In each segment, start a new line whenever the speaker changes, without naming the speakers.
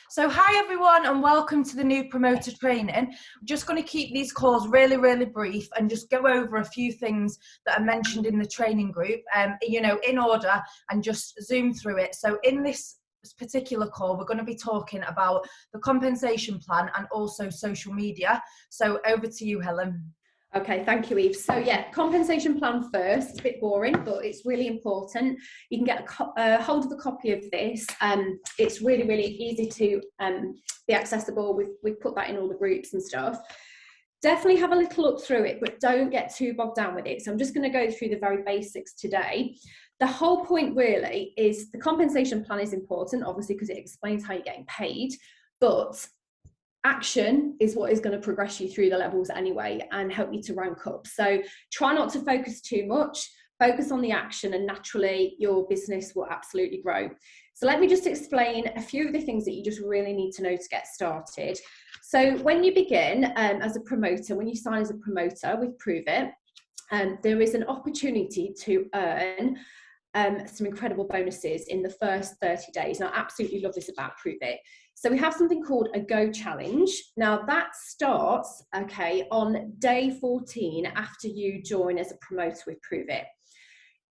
So hi everyone and welcome to the new promoter training. I'm just going to keep these calls really brief and just go over a few things that are mentioned in the training group, in order, and just zoom through it. So in this particular call, we're going to be talking about the compensation plan and also social media. So over to you, Helen.
Okay, thank you, Eve. So yeah, compensation plan first. It's a bit boring, but it's really important. You can get a hold of a copy of this. It's really easy to be accessible. We've put that in all the groups and stuff. Definitely have a little look through it, but don't get too bogged down with it. So I'm just going to go through the very basics today. The whole point really is the compensation plan is important, obviously, because it explains how you're getting paid, but action is what is going to progress you through the levels anyway and help you to rank up. So try not to focus too much, focus on the action, and naturally your business will absolutely grow. So let me just explain a few of the things that you just really need to know to get started. So when you begin as a promoter, when you sign as a promoter with Pruvit, there is an opportunity to earn some incredible bonuses in the first 30 days. And I absolutely love this about Pruvit. So we have something called a Go Challenge. Now that starts, on day 14 after you join as a promoter with Pruvit.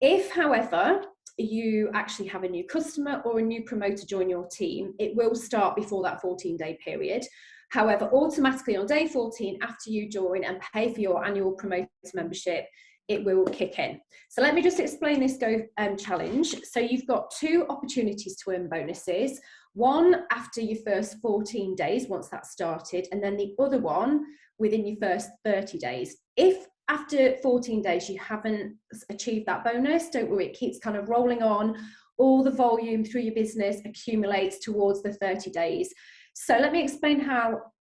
If, however, you actually have a new customer or a new promoter join your team, it will start before that 14-day period. However, automatically on day 14, after you join and pay for your annual promoter membership, it will kick in. So let me just explain this Go Challenge. So you've got two opportunities to earn bonuses. One after your first 14 days, once that's started, and then the other one within your first 30 days. If after 14 days you haven't achieved that bonus, don't worry, it keeps kind of rolling on. All the volume through your business accumulates towards the 30 days. So let me explain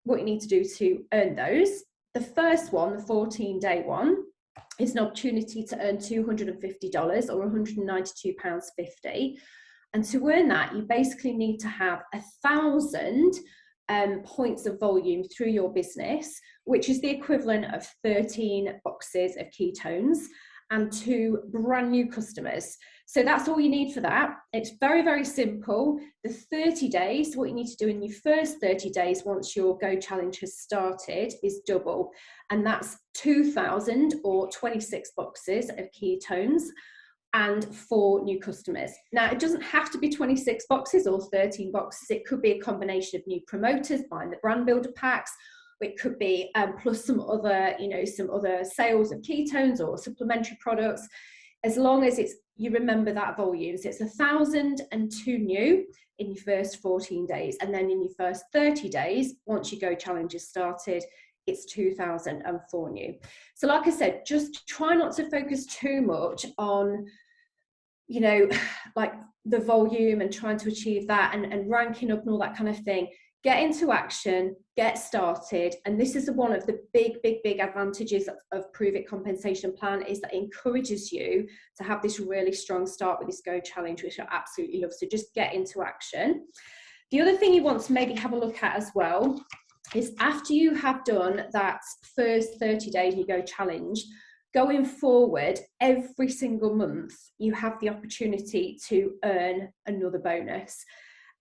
what you need to do to earn those. The first one, the 14-day one, is an opportunity to earn $250 or £192.50. And to earn that, you basically need to have 1,000 points of volume through your business, which is the equivalent of 13 boxes of ketones and 2 brand new customers. So that's all you need for that. It's very simple. The 30 days, what you need to do in your first 30 days once your Go Challenge has started is double. And that's 2,000 or 26 boxes of ketones and 4 new customers. Now, it doesn't have to be 26 boxes or 13 boxes. It could be a combination of new promoters buying the brand builder packs. It could be plus some other sales of ketones or supplementary products, as long as you remember that volume. So it's 1,002 new in your first 14 days. And then in your first 30 days, once your Go Challenge is started, it's 2,004 new. So like I said, just try not to focus too much on, like the volume and trying to achieve that and ranking up and all that kind of thing. Get into action, get started. And this is one of the big advantages of Pruvit compensation plan, is that it encourages you to have this really strong start with this Go Challenge, which I absolutely love. So just get into action. The other thing you want to maybe have a look at as well is after you have done that first 30 days you Go Challenge, going forward, every single month, you have the opportunity to earn another bonus.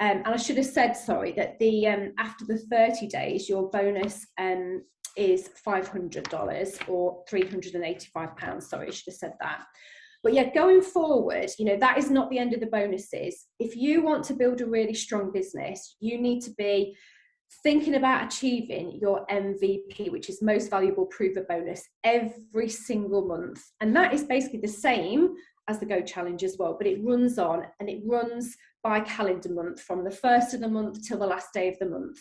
And I should have said, sorry, that the after the 30 days, your bonus is $500 or £385. Sorry, I should have said that. But yeah, going forward, that is not the end of the bonuses. If you want to build a really strong business, you need to be thinking about achieving your MVP, which is most valuable Pruvit bonus, every single month. And that is basically the same as the Go Challenge as well, but it runs on, and it runs by calendar month from the first of the month till the last day of the month.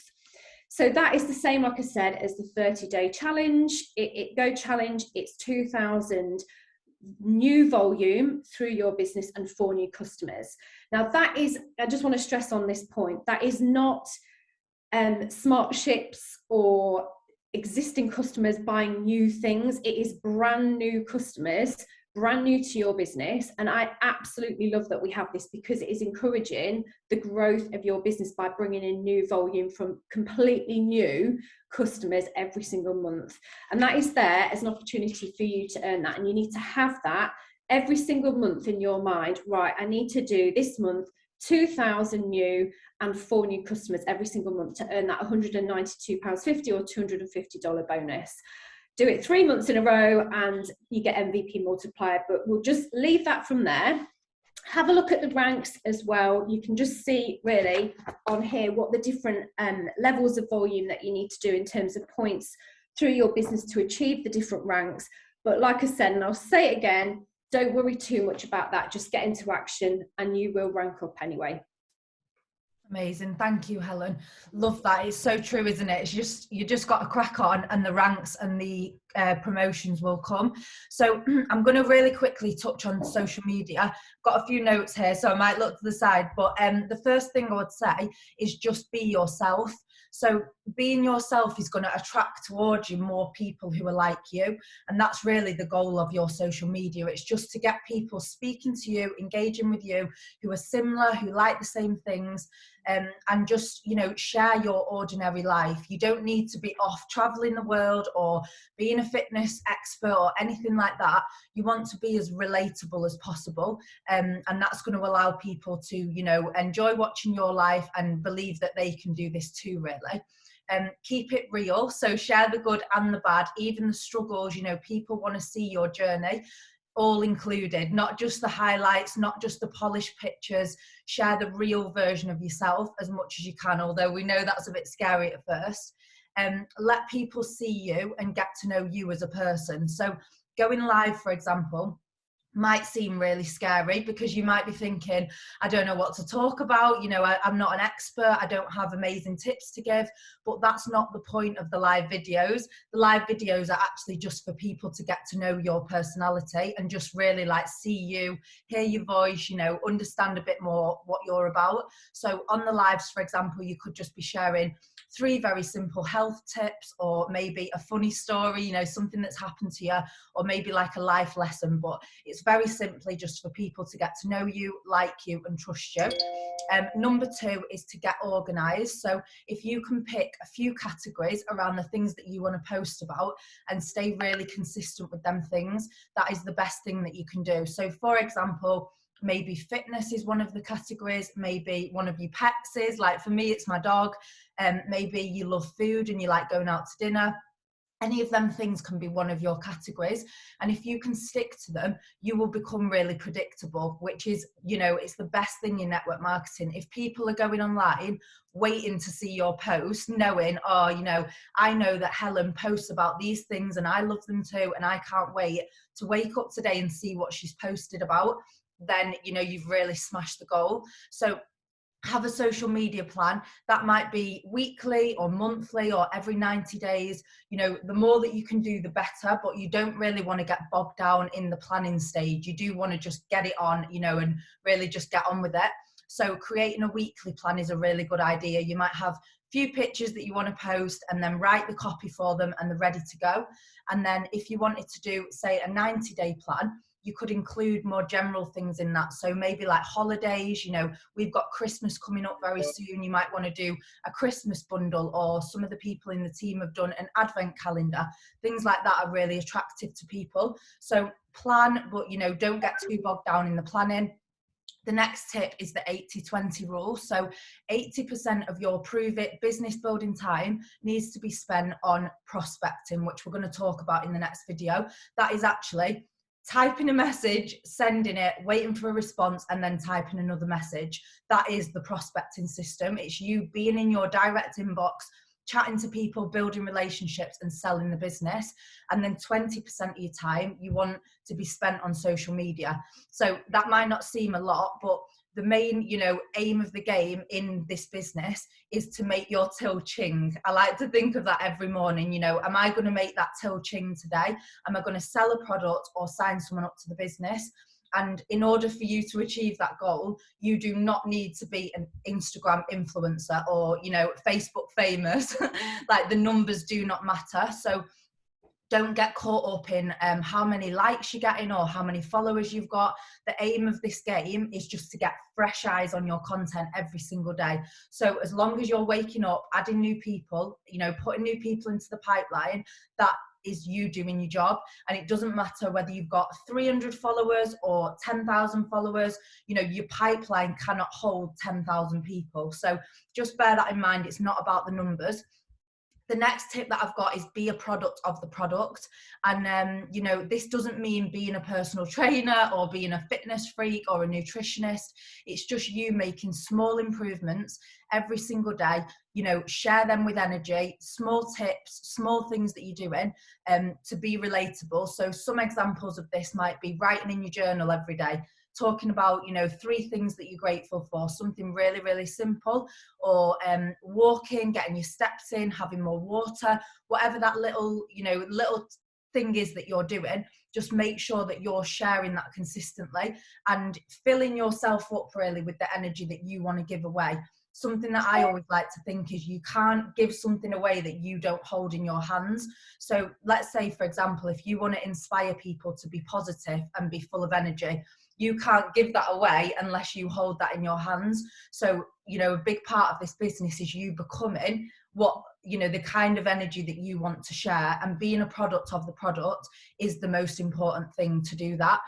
So that is the same, like I said, as the 30-day challenge. Go Challenge, it's 2,000 new volume through your business and 4 new customers. Now that is, I just want to stress on this point, that is not smart ships or existing customers buying new things. It is brand new customers, brand new to your business. And I absolutely love that we have this, because it is encouraging the growth of your business by bringing in new volume from completely new customers every single month. And that is there as an opportunity for you to earn that. And you need to have that every single month in your mind. Right, I need to do this month 2,000 new and 4 new customers every single month to earn that £192.50 or $250 bonus. Do it 3 months in a row and you get MVP multiplier, but we'll just leave that from there. Have a look at the ranks as well. You can just see really on here what the different levels of volume that you need to do in terms of points through your business to achieve the different ranks. But like I said, and I'll say it again, don't worry too much about that. Just get into action and you will rank up anyway.
Amazing. Thank you, Helen. Love that. It's so true, isn't it? It's just, you just got to crack on and the ranks and the promotions will come. So I'm going to really quickly touch on social media. Got a few notes here, so I might look to the side. But the first thing I would say is just be yourself. So being yourself is going to attract towards you more people who are like you. And that's really the goal of your social media. It's just to get people speaking to you, engaging with you, who are similar, who like the same things, and just, you know, share your ordinary life. You don't need to be off traveling the world or being a fitness expert or anything like that. You want to be as relatable as possible. And that's going to allow people to, you know, enjoy watching your life and believe that they can do this too, really. Keep it real. So share the good and the bad, even the struggles. You know, people want to see your journey, all included, not just the highlights, not just the polished pictures. Share the real version of yourself as much as you can, although we know that's a bit scary at first. Let people see you and get to know you as a person. So going live, for example, might seem really scary because you might be thinking, I don't know what to talk about, you know, I'm not an expert, I don't have amazing tips to give. But that's not the point of the live videos. The live videos are actually just for people to get to know your personality and just really like see you, hear your voice, you know, understand a bit more what you're about. So on the lives, for example, you could just be sharing 3 very simple health tips, or maybe a funny story, you know, something that's happened to you, or maybe like a life lesson. But it's very simply just for people to get to know you, like you, and trust you. Number 2 is to get organised. So if you can pick a few categories around the things that you want to post about and stay really consistent with them things, that is the best thing that you can do. So for example, maybe fitness is one of the categories, maybe one of your pets is, like for me it's my dog, maybe you love food and you like going out to dinner. Any of them things can be one of your categories, and if you can stick to them, you will become really predictable, which is, you know, it's the best thing in network marketing. If people are going online waiting to see your post, knowing, oh, you know, I know that Helen posts about these things and I love them too, and I can't wait to wake up today and see what she's posted about, then, you know, you've really smashed the goal. So have a social media plan that might be weekly or monthly or every 90 days. You know, the more that you can do, the better, but you don't really want to get bogged down in the planning stage. You do want to just get it on, you know, and really just get on with it. So creating a weekly plan is a really good idea. You might have a few pictures that you want to post and then write the copy for them and they're ready to go. And then if you wanted to do, say, a 90-day plan, you could include more general things in that. So maybe like holidays, you know, we've got Christmas coming up very soon. You might want to do a Christmas bundle, or some of the people in the team have done an advent calendar. Things like that are really attractive to people. So plan, but, you know, don't get too bogged down in the planning. The next tip is the 80-20 rule. So 80% of your Prove It business building time needs to be spent on prospecting, which we're going to talk about in the next video. That is actually typing a message, sending it, waiting for a response, and then typing another message. That is the prospecting system. It's you being in your direct inbox, chatting to people, building relationships, and selling the business. And then 20% of your time you want to be spent on social media. So that might not seem a lot, but the main, you know, aim of the game in this business is to make your till ching. I like to think of that every morning. You know, am I going to make that till ching today? Am I going to sell a product or sign someone up to the business? And in order for you to achieve that goal, you do not need to be an Instagram influencer or, you know, Facebook famous. Like, the numbers do not matter. So don't get caught up in how many likes you're getting or how many followers you've got. The aim of this game is just to get fresh eyes on your content every single day. So as long as you're waking up, adding new people, you know, putting new people into the pipeline, that is you doing your job. And it doesn't matter whether you've got 300 followers or 10,000 followers, you know, your pipeline cannot hold 10,000 people. So just bear that in mind. It's not about the numbers. The next tip that I've got is be a product of the product. And, you know, this doesn't mean being a personal trainer or being a fitness freak or a nutritionist. It's just you making small improvements every single day. You know, share them with energy, small tips, small things that you're doing to be relatable. So some examples of this might be writing in your journal every day, talking about, you know, 3 things that you're grateful for, something really, really simple, or walking, getting your steps in, having more water, whatever that little, you know, little thing is that you're doing. Just make sure that you're sharing that consistently and filling yourself up really with the energy that you want to give away. Something that I always like to think is you can't give something away that you don't hold in your hands. So let's say, for example, if you want to inspire people to be positive and be full of energy, you can't give that away unless you hold that in your hands. So, you know, a big part of this business is you becoming what, you know, the kind of energy that you want to share, and being a product of the product is the most important thing to do that.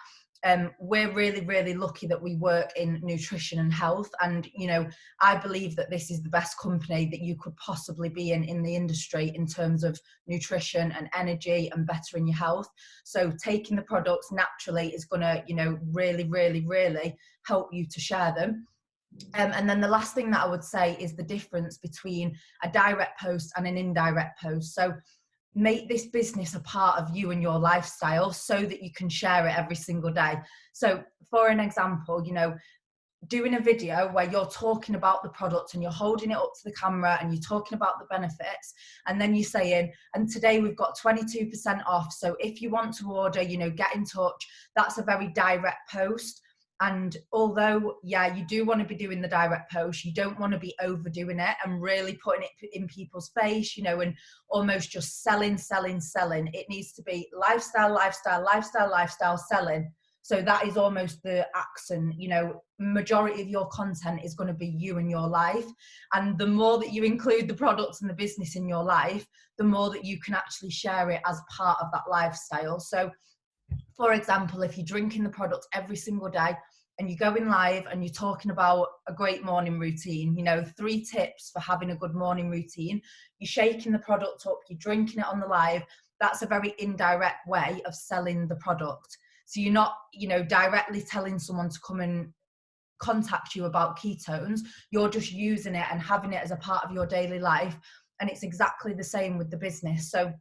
We're really, really lucky that we work in nutrition and health. And, you know, I believe that this is the best company that you could possibly be in the industry in terms of nutrition and energy and bettering your health. So taking the products naturally is going to, you know, really, really, really help you to share them. And then the last thing that I would say is the difference between a direct post and an indirect post. So make this business a part of you and your lifestyle so that you can share it every single day. So for an example, you know, doing a video where you're talking about the product and you're holding it up to the camera and you're talking about the benefits, and then you're saying, and today we've got 22% off, so if you want to order, you know, get in touch. That's a very direct post. And although, yeah, you do want to be doing the direct post, you don't want to be overdoing it and really putting it in people's face, you know, and almost just selling. It needs to be lifestyle, selling. So that is almost the accent, you know, majority of your content is going to be you and your life. And the more that you include the products and the business in your life, the more that you can actually share it as part of that lifestyle. So for example, if you're drinking the product every single day and you're going live and you're talking about a great morning routine, you know, 3 tips for having a good morning routine, you're shaking the product up, you're drinking it on the live, that's a very indirect way of selling the product. So you're not, you know, directly telling someone to come and contact you about ketones, you're just using it and having it as a part of your daily life. And it's exactly the same with the business. So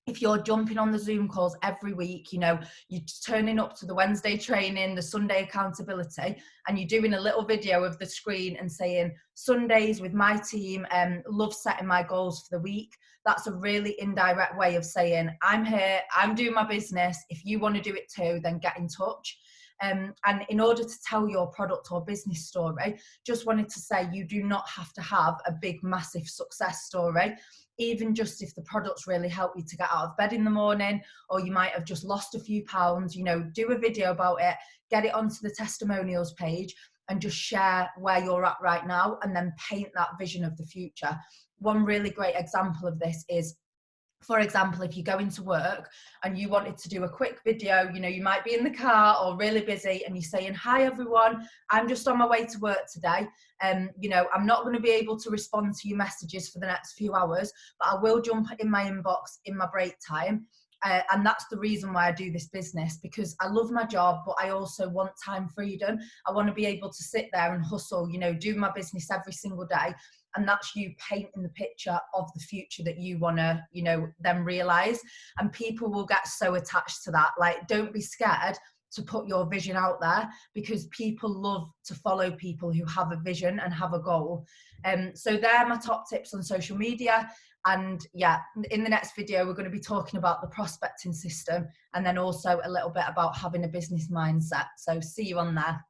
if you're jumping on the Zoom calls every week, you know, you're turning up to the Wednesday training, the Sunday accountability, and you're doing a little video of the screen and saying, Sundays with my team, love setting my goals for the week. That's a really indirect way of saying, I'm here, I'm doing my business. If you want to do it too, then get in touch. And in order to tell your product or business story, just wanted to say you do not have to have a big, massive success story. Even just if the products really help you to get out of bed in the morning, or you might have just lost a few pounds, you know, do a video about it, get it onto the testimonials page and just share where you're at right now and then paint that vision of the future. One really great example of this is, for example, if you go into work and you wanted to do a quick video, you know, you might be in the car or really busy and you're saying, hi everyone, I'm just on my way to work today. You know, I'm not going to be able to respond to your messages for the next few hours, but I will jump in my inbox in my break time. And that's the reason why I do this business, because I love my job, but I also want time freedom. I want to be able to sit there and hustle, you know, do my business every single day. And that's you painting the picture of the future that you want to, you know, then realize. And people will get so attached to that. Like, don't be scared to put your vision out there, because people love to follow people who have a vision and have a goal. So they're my top tips on social media. And yeah, in the next video, we're going to be talking about the prospecting system and then also a little bit about having a business mindset. So see you on there.